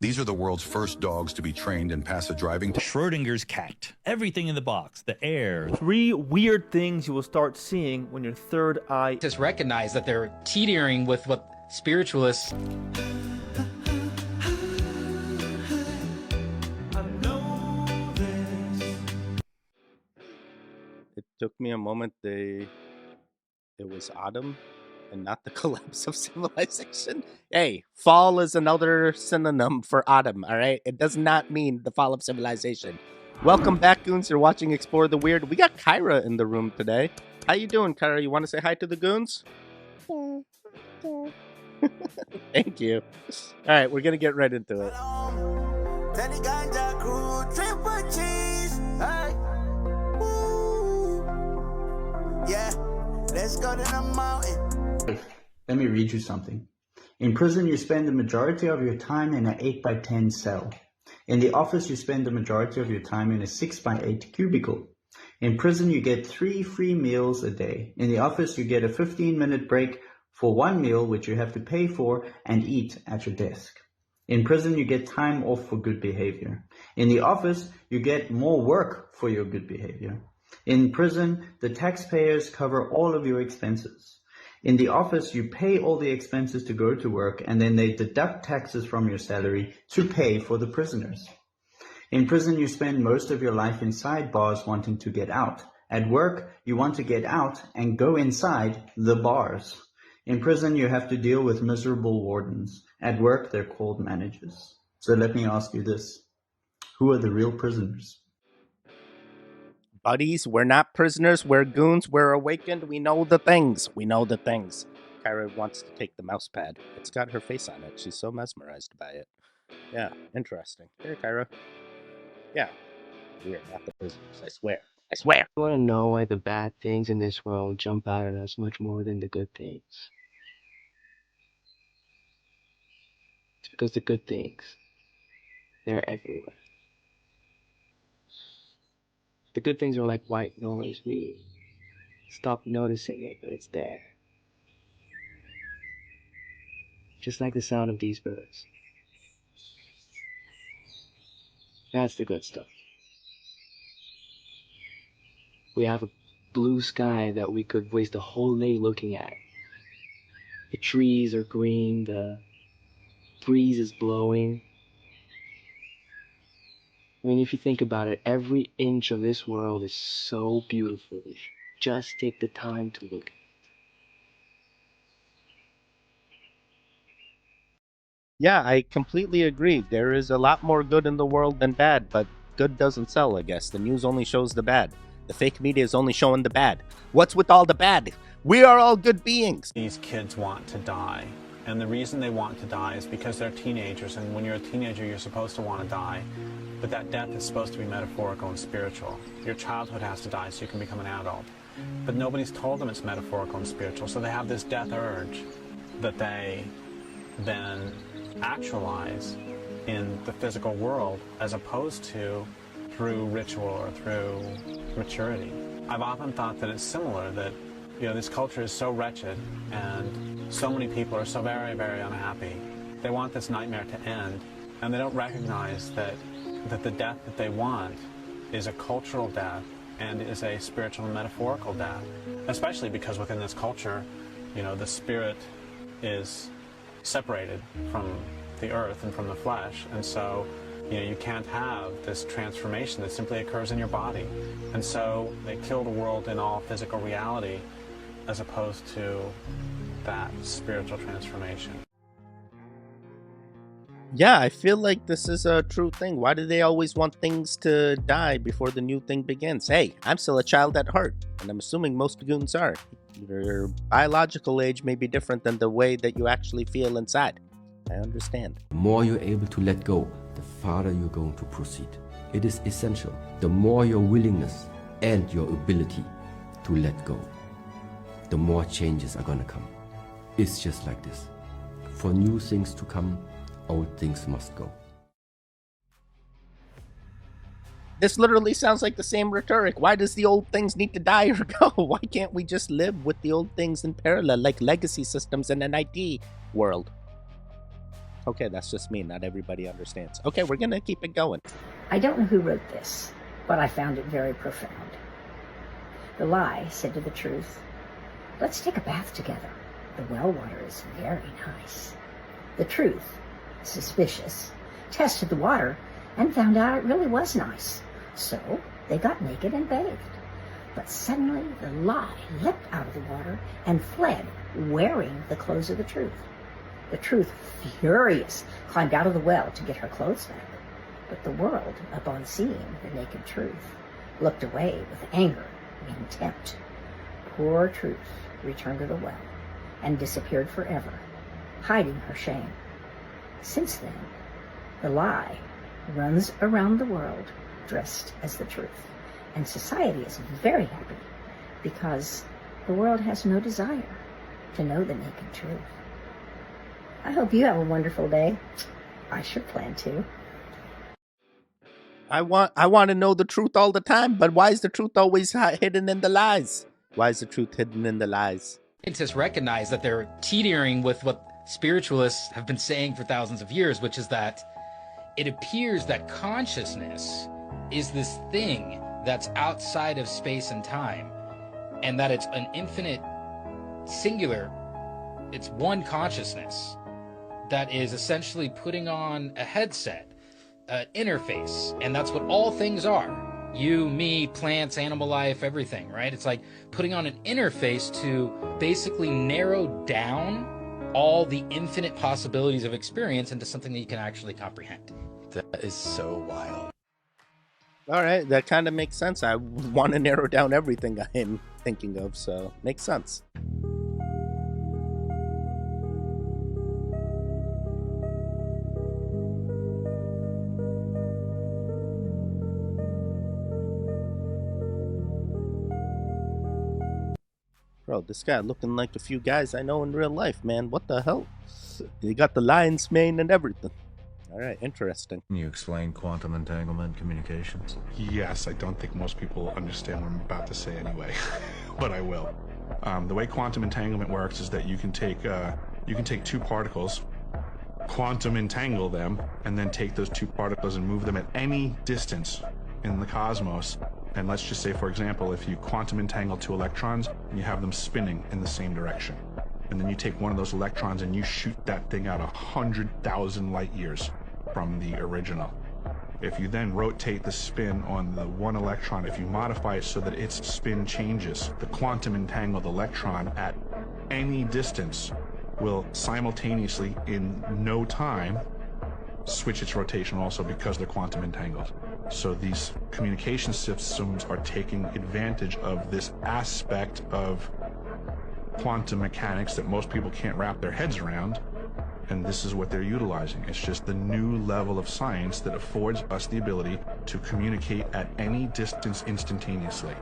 These are the world's first dogs to be trained and pass a driving test. Schrödinger's cat. Everything in the box. The air. 3 weird things you will start seeing when your third eye just recognize that they're teetering with what spiritualists. It took me a moment. It was autumn and not the collapse of civilization. Hey, fall is another synonym for autumn, all right? It does not mean the fall of civilization. Welcome back, goons. You're watching Explore the Weird. We got Kyra in the room today. How you doing, Kyra? You want to say hi to the goons? Yeah. Thank you. All right, we're going to get right into it. Yeah, let's go to the mountain. Let me read you something. In prison, you spend the majority of your time in an 8x10 cell. In the office, you spend the majority of your time in a 6x8 cubicle. In prison, you get 3 free meals a day. In the office, you get a 15-minute break for one meal, which you have to pay for and eat at your desk. In prison, you get time off for good behavior. In the office, you get more work for your good behavior. In prison, the taxpayers cover all of your expenses. In the office, you pay all the expenses to go to work, and then they deduct taxes from your salary to pay for the prisoners. In prison, you spend most of your life inside bars wanting to get out. At work, you want to get out and go inside the bars. In prison, you have to deal with miserable wardens. At work, they're called managers. So let me ask you this. Who are the real prisoners? Buddies, we're not prisoners, we're goons, we're awakened, we know the things. Kyra wants to take the mouse pad. It's got her face on it. She's so mesmerized by it. Yeah, interesting. Here, Kyra. Yeah, we're not the prisoners, I swear. You want to know why the bad things in this world jump out at us much more than the good things? It's because the good things, they're everywhere. The good things are like white noise. We stop noticing it, but it's there. Just like the sound of these birds. That's the good stuff. We have a blue sky that we could waste a whole day looking at. The trees are green, the breeze is blowing. I mean, if you think about it, every inch of this world is so beautiful. Just take the time to look. Yeah, I completely agree. There is a lot more good in the world than bad, but good doesn't sell, I guess. The news only shows the bad. The fake media is only showing the bad. What's with all the bad? We are all good beings. These kids want to die. And the reason they want to die is because they're teenagers. And when you're a teenager, you're supposed to want to die. But that death is supposed to be metaphorical and spiritual. Your childhood has to die so you can become an adult. But nobody's told them it's metaphorical and spiritual. So they have this death urge that they then actualize in the physical world as opposed to through ritual or through maturity. I've often thought that it's similar, that this culture is so wretched and so many people are so very, very unhappy. They want this nightmare to end, and they don't recognize that the death that they want is a cultural death and is a spiritual and metaphorical death, especially because within this culture, the spirit is separated from the earth and from the flesh, and so you can't have this transformation that simply occurs in your body. And so they kill the world in all physical reality as opposed to that spiritual transformation. Yeah, I feel like this is a true thing. Why do they always want things to die before the new thing begins? Hey, I'm still a child at heart, and I'm assuming most goons are. Your biological age may be different than the way that you actually feel inside. I understand. The more you're able to let go, the farther you're going to proceed. It is essential. The more your willingness and your ability to let go, the more changes are going to come. It's just like this. For new things to come, old things must go. This literally sounds like the same rhetoric. Why does the old things need to die or go? Why can't we just live with the old things in parallel, like legacy systems in an IT world? Okay, that's just me. Not everybody understands. Okay, we're gonna keep it going. I don't know who wrote this, but I found it very profound. The lie said to the truth, "Let's take a bath together. The well water is very nice." The truth, suspicious, tested the water and found out it really was nice. So they got naked and bathed. But suddenly the lie leapt out of the water and fled, wearing the clothes of the truth. The truth, furious, climbed out of the well to get her clothes back. But the world, upon seeing the naked truth, looked away with anger and contempt. Poor truth returned to the well and disappeared forever, hiding her shame. Since then, the lie runs around the world dressed as the truth, and society is very happy because the world has no desire to know the naked truth. I hope you have a wonderful day. I sure plan to. I want to know the truth all the time, but why is the truth always hidden in the lies? Why is the truth hidden in the lies? Scientists recognize that they're teetering with what spiritualists have been saying for thousands of years, which is that it appears that consciousness is this thing that's outside of space and time, and that it's an infinite singular, it's one consciousness that is essentially putting on a headset, an interface, and that's what all things are. You, me, plants, animal life, everything, right? It's like putting on an interface to basically narrow down all the infinite possibilities of experience into something that you can actually comprehend. That is so wild. All right, that kind of makes sense. I want to narrow down everything I'm thinking of, so makes sense. Bro, this guy looking like a few guys I know in real life, man. What the hell? You got the lion's mane and everything. All right, interesting. Can you explain quantum entanglement communications? Yes, I don't think most people understand what I'm about to say anyway, but I will. The way quantum entanglement works is that you can take two particles, quantum entangle them, and then take those two particles and move them at any distance in the cosmos. And let's just say, for example, if you quantum entangle two electrons, you have them spinning in the same direction. And then you take one of those electrons and you shoot that thing out 100,000 light years from the original. If you then rotate the spin on the one electron, if you modify it so that its spin changes, the quantum entangled electron at any distance will simultaneously, in no time, switch its rotation also because they're quantum entangled. So these communication systems are taking advantage of this aspect of quantum mechanics that most people can't wrap their heads around, and this is what they're utilizing. It's just the new level of science that affords us the ability to communicate at any distance instantaneously.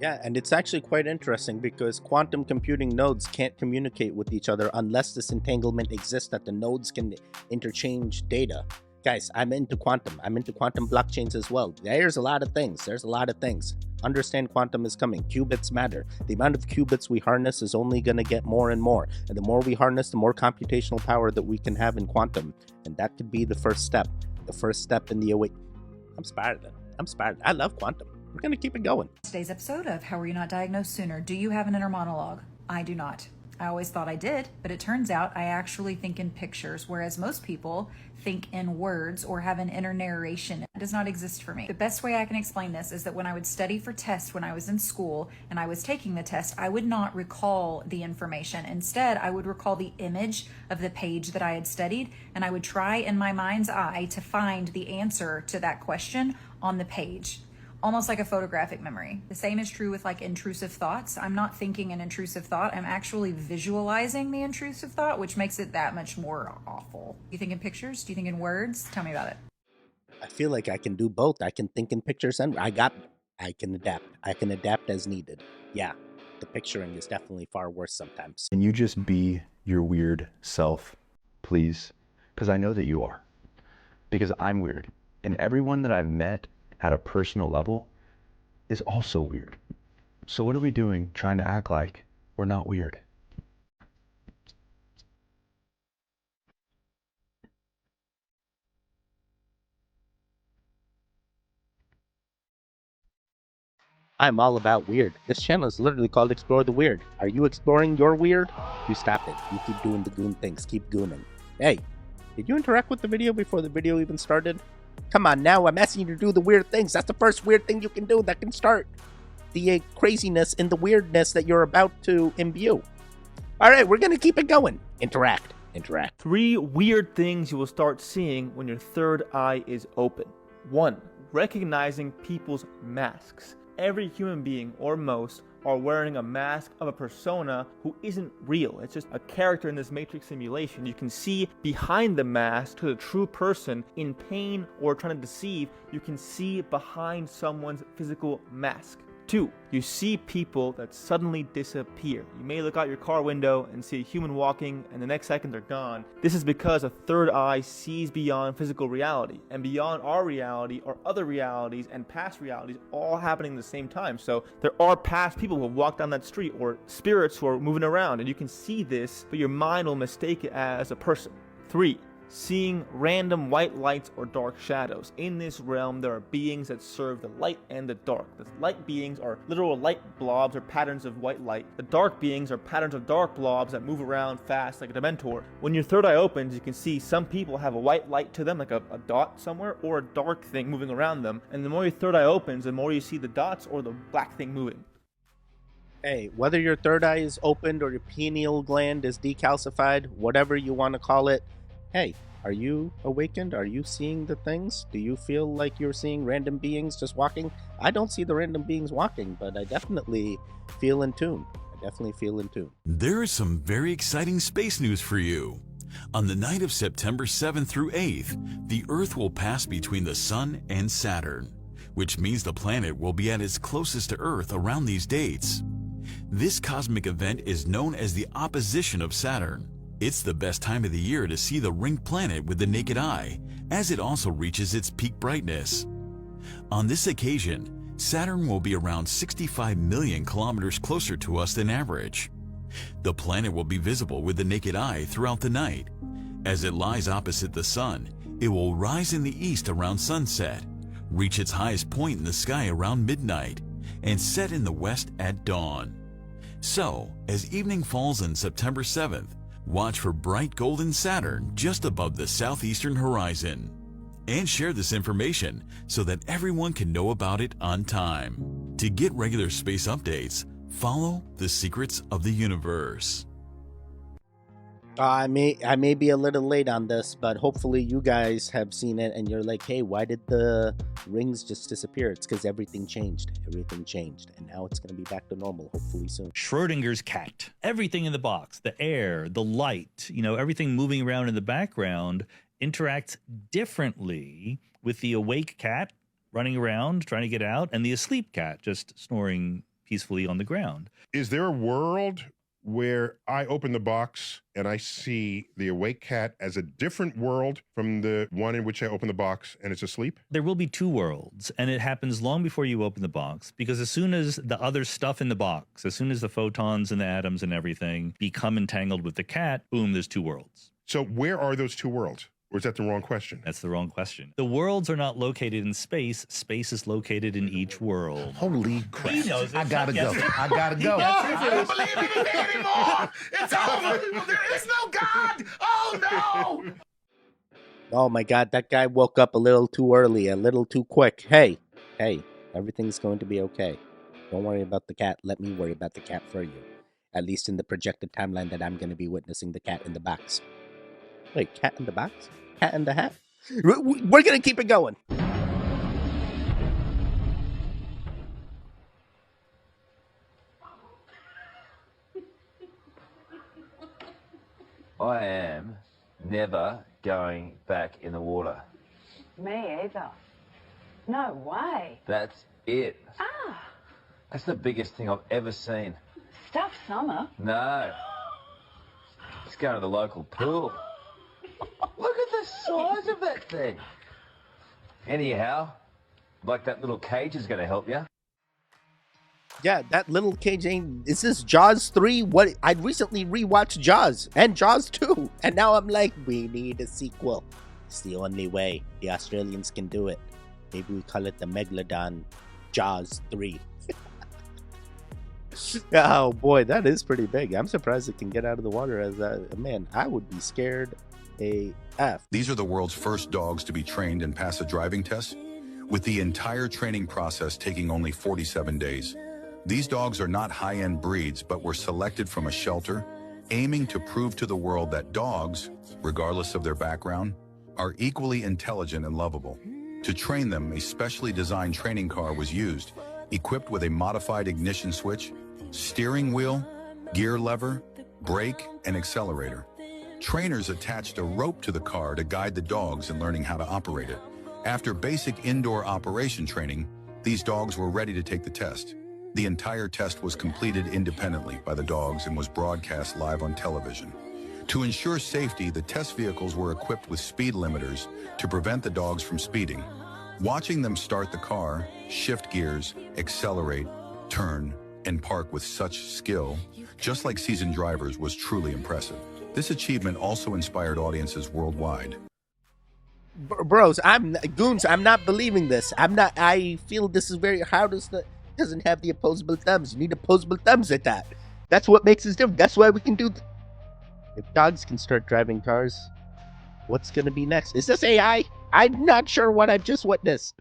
Yeah, and it's actually quite interesting because quantum computing nodes can't communicate with each other unless this entanglement exists that the nodes can interchange data. Guys, I'm into quantum. I'm into quantum blockchains as well. There's a lot of things. Understand quantum is coming. Qubits matter. The amount of qubits we harness is only going to get more and more. And the more we harness, the more computational power that we can have in quantum. And that could be the first step. The first step in the I'm inspired. I love quantum. We're going to keep it going. Today's episode of How Were You Not Diagnosed Sooner? Do you have an inner monologue? I do not. I always thought I did, but it turns out I actually think in pictures, whereas most people think in words or have an inner narration. It does not exist for me. The best way I can explain this is that when I would study for tests when I was in school and I was taking the test, I would not recall the information. Instead, I would recall the image of the page that I had studied, and I would try in my mind's eye to find the answer to that question on the page. Almost like a photographic memory. The same is true with like intrusive thoughts. I'm not thinking an intrusive thought. I'm actually visualizing the intrusive thought, which makes it that much more awful. You think in pictures? Do you think in words? Tell me about it. I feel like I can do both. I can think in pictures and I can adapt. I can adapt as needed. Yeah, the picturing is definitely far worse sometimes. Can you just be your weird self, please? Because I know that you are. Because I'm weird. And everyone that I've met at a personal level is also weird. So what are we doing trying to act like we're not weird? I'm all about weird. This channel is literally called Explore the Weird. Are you exploring your weird? You stop it. You keep doing the goon things. Keep gooning. Hey, did you interact with the video before the video even started? Come on now, I'm asking you to do the weird things. That's the first weird thing you can do that can start the craziness and the weirdness that you're about to imbue. Alright, we're gonna keep it going. Interact. 3 weird things you will start seeing when your third eye is open. 1. Recognizing people's masks. Every human being, or most, are wearing a mask of a persona who isn't real. It's just a character in this Matrix simulation. You can see behind the mask to the true person in pain or trying to deceive. You can see behind someone's physical mask. 2. You see people that suddenly disappear. You may look out your car window and see a human walking, and the next second they're gone. This is because a third eye sees beyond physical reality, and beyond our reality are other realities and past realities all happening at the same time. So there are past people who have walked down that street, or spirits who are moving around, and you can see this, but your mind will mistake it as a person. 3. Seeing random white lights or dark shadows. In this realm, there are beings that serve the light and the dark. The light beings are literal light blobs or patterns of white light. The dark beings are patterns of dark blobs that move around fast like a Dementor. When your third eye opens, you can see some people have a white light to them, like a dot somewhere, or a dark thing moving around them. And the more your third eye opens, the more you see the dots or the black thing moving. Hey, whether your third eye is opened or your pineal gland is decalcified, whatever you want to call it, hey, are you awakened? Are you seeing the things? Do you feel like you're seeing random beings just walking? I don't see the random beings walking, but I definitely feel in tune. There is some very exciting space news for you. On the night of September 7th through 8th, the Earth will pass between the Sun and Saturn, which means the planet will be at its closest to Earth around these dates. This cosmic event is known as the opposition of Saturn. It's the best time of the year to see the ringed planet with the naked eye, as it also reaches its peak brightness. On this occasion, Saturn will be around 65 million kilometers closer to us than average. The planet will be visible with the naked eye throughout the night. As it lies opposite the Sun, it will rise in the east around sunset, reach its highest point in the sky around midnight, and set in the west at dawn. So, as evening falls on September 7th, watch for bright golden Saturn just above the southeastern horizon. And share this information so that everyone can know about it on time. To get regular space updates, follow the secrets of the universe. I may be a little late on this, but hopefully you guys have seen it and you're like, hey, why did the rings just disappear? It's because everything changed, and now it's going to be back to normal, hopefully soon. Schrödinger's cat. Everything in the box, the air, the light, everything moving around in the background interacts differently with the awake cat running around trying to get out and the asleep cat just snoring peacefully on the ground. Is there a world where I open the box and I see the awake cat as a different world from the one in which I open the box and it's asleep? There will be 2 worlds, and it happens long before you open the box, because as soon as the other stuff in the box, as soon as the photons and the atoms and everything become entangled with the cat, boom, there's 2 worlds. So where are those 2 worlds? Or is that the wrong question? That's the wrong question. The worlds are not located in space. Space is located in each world. Holy crap. He knows it. I gotta go. I gotta go. I don't believe anything anymore. It's over. There is no God. Oh, no. Oh, my God. That guy woke up a little too early, a little too quick. Hey, everything's going to be okay. Don't worry about the cat. Let me worry about the cat for you. At least in the projected timeline that I'm going to be witnessing the cat in the box. Wait, cat in the box? Cat in the hat? We're going to keep it going. I am never going back in the water. Me either. No way. That's it. Ah, That's the biggest thing I've ever seen. stuff summer. No. Let's go to the local pool. Look at the size of that thing. Anyhow, like that little cage is going to help you. Yeah, that little cage ain't... Is this Jaws 3? What? I recently rewatched Jaws and Jaws 2. And now I'm like, we need a sequel. It's the only way. The Australians can do it. Maybe we call it the Megalodon Jaws 3. Oh boy, that is pretty big. I'm surprised it can get out of the water as a man. I would be scared AF. These are the world's first dogs to be trained and pass a driving test, with the entire training process taking only 47 days. These dogs are not high-end breeds, but were selected from a shelter, aiming to prove to the world that dogs, regardless of their background, are equally intelligent and lovable. To train them, a specially designed training car was used, equipped with a modified ignition switch, steering wheel, gear lever, brake, and accelerator. Trainers attached a rope to the car to guide the dogs in learning how to operate it. After basic indoor operation training, these dogs were ready to take the test. The entire test was completed independently by the dogs and was broadcast live on television. To ensure safety, the test vehicles were equipped with speed limiters to prevent the dogs from speeding. Watching them start the car, shift gears, accelerate, turn, and park with such skill, just like seasoned drivers, was truly impressive. This achievement also inspired audiences worldwide. Bros, goons, I'm not believing this. I feel this is very, doesn't have the opposable thumbs. You need opposable thumbs at that. That's what makes us different. That's why we can do. If dogs can start driving cars, what's going to be next? Is this AI? I'm not sure what I've just witnessed.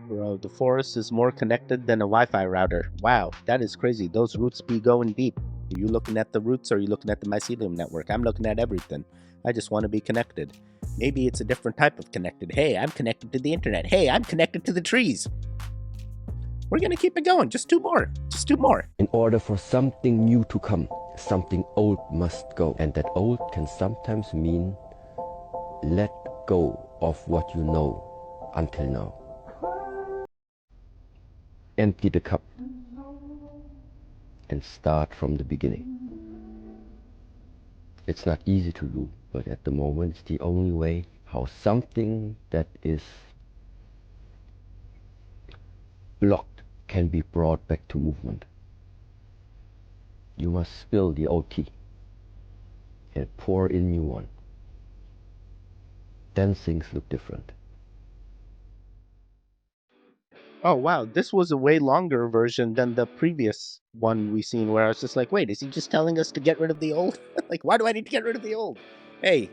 Bro, the forest is more connected than a Wi-Fi router. Wow, that is crazy. Those roots be going deep. Are you looking at the roots or are you looking at the mycelium network? I'm looking at everything. I just want to be connected. Maybe it's a different type of connected. Hey, I'm connected to the internet. Hey, I'm connected to the trees. We're going to keep it going. Just two more. Just two more. In order for something new to come, something old must go. And that old can sometimes mean let go of what you know until now. Empty the cup and start from the beginning. It's not easy to do, but at the moment it's the only way how something that is blocked can be brought back to movement. You must spill the old tea and pour in new one. Then things look different. Oh, wow. This was a way longer version than the previous one we seen where I was just like, wait, is he just telling us to get rid of the old? Like, why do I need to get rid of the old? Hey,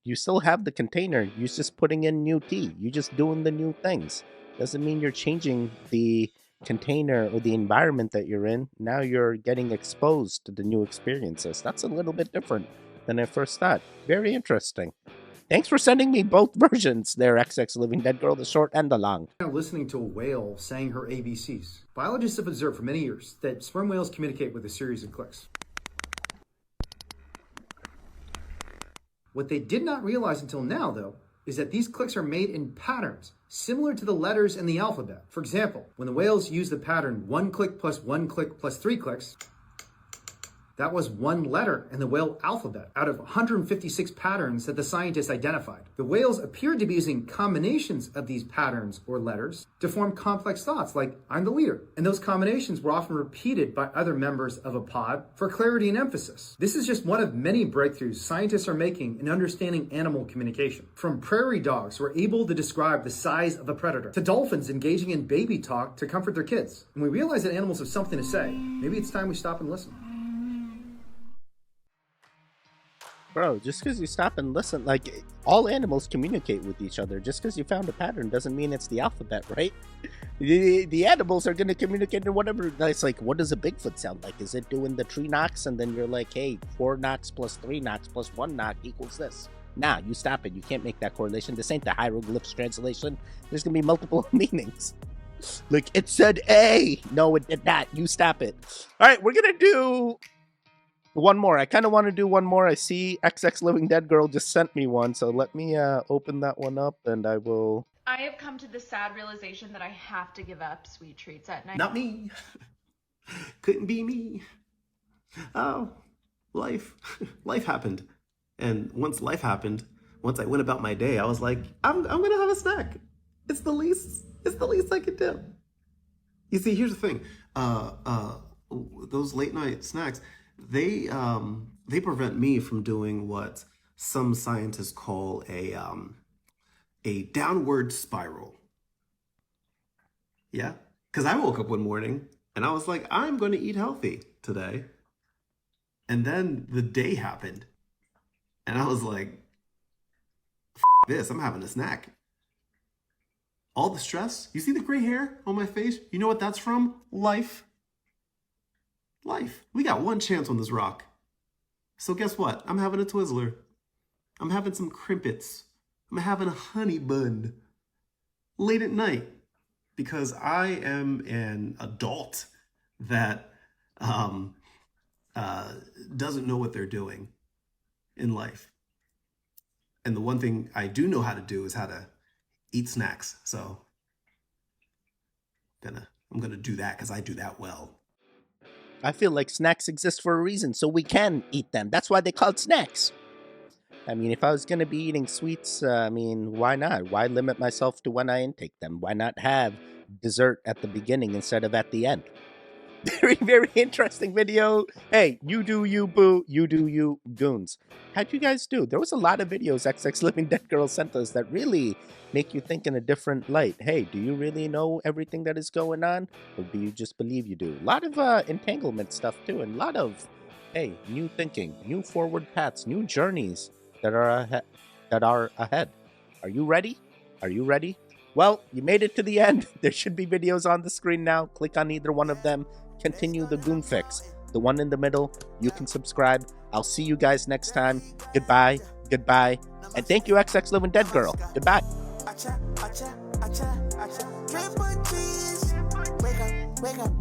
you still have the container. You're just putting in new tea. You're just doing the new things. Doesn't mean you're changing the container or the environment that you're in. Now you're getting exposed to the new experiences. That's a little bit different than I first thought. Very interesting. Thanks for sending me both versions there, XX Living Dead Girl, the short and the long. Now listening to a whale saying her ABCs. Biologists have observed for many years that sperm whales communicate with a series of clicks. What they did not realize until now, though, is that these clicks are made in patterns, similar to the letters in the alphabet. For example, when the whales use the pattern 1 click plus 1 click plus 3 clicks, that was one letter in the whale alphabet out of 156 patterns that the scientists identified. The whales appeared to be using combinations of these patterns or letters to form complex thoughts like, I'm the leader. And those combinations were often repeated by other members of a pod for clarity and emphasis. This is just one of many breakthroughs scientists are making in understanding animal communication. From prairie dogs who are able to describe the size of a predator, to dolphins engaging in baby talk to comfort their kids. When we realize that animals have something to say, maybe it's time we stop and listen. Bro, just because you stop and listen, like, all animals communicate with each other. Just because you found a pattern doesn't mean it's the alphabet, right? The animals are going to communicate in whatever. It's like, what does a Bigfoot sound like? Is it doing the tree knocks? And then you're like, hey, 4 knocks plus 3 knocks plus 1 knock equals this. Nah, you stop it. You can't make that correlation. This ain't the hieroglyphs translation. There's going to be multiple meanings. Like, it said A. No, it did not. You stop it. All right, we're going to do one more. I kind of want to do one more. I see XX Living Dead Girl just sent me one, so let me open that one up and I will... I have come to the sad realization that I have to give up sweet treats at night. Not me. Couldn't be me. Oh, life happened. And once life happened, once I went about my day, I was like, I'm gonna have a snack. It's the least I could do. You see, here's the thing. Those late night snacks, they prevent me from doing what some scientists call a downward spiral. Yeah, because I woke up one morning and I was like, I'm going to eat healthy today. And then the day happened. And I was like, F this, I'm having a snack. All the stress, you see the gray hair on my face? You know what that's from? Life. Life. We got one chance on this rock. So guess what? I'm having a Twizzler. I'm having some crimpets. I'm having a honey bun late at night because I am an adult that doesn't know what they're doing in life. And the one thing I do know how to do is how to eat snacks. So I'm gonna do that because I do that well. I feel like snacks exist for a reason, so we can eat them. That's why they're called snacks. I mean, if I was going to be eating sweets, why not? Why limit myself to when I intake them? Why not have dessert at the beginning instead of at the end? Very, very interesting video. Hey, you do you, boo. You do you, goons. How'd you guys do? There was a lot of videos XX Living Dead Girl sent us that really make you think in a different light. Hey, do you really know everything that is going on? Or do you just believe you do? A lot of entanglement stuff, too. And a lot of, hey, new thinking, new forward paths, new journeys that are ahead. Are you ready? Are you ready? Well, you made it to the end. There should be videos on the screen now. Click on either one of them. Continue the Goon Fix. The one in the middle, you can subscribe. I'll see you guys next time. Goodbye, goodbye, and thank you, XX Living Dead Girl. Goodbye. Wake up,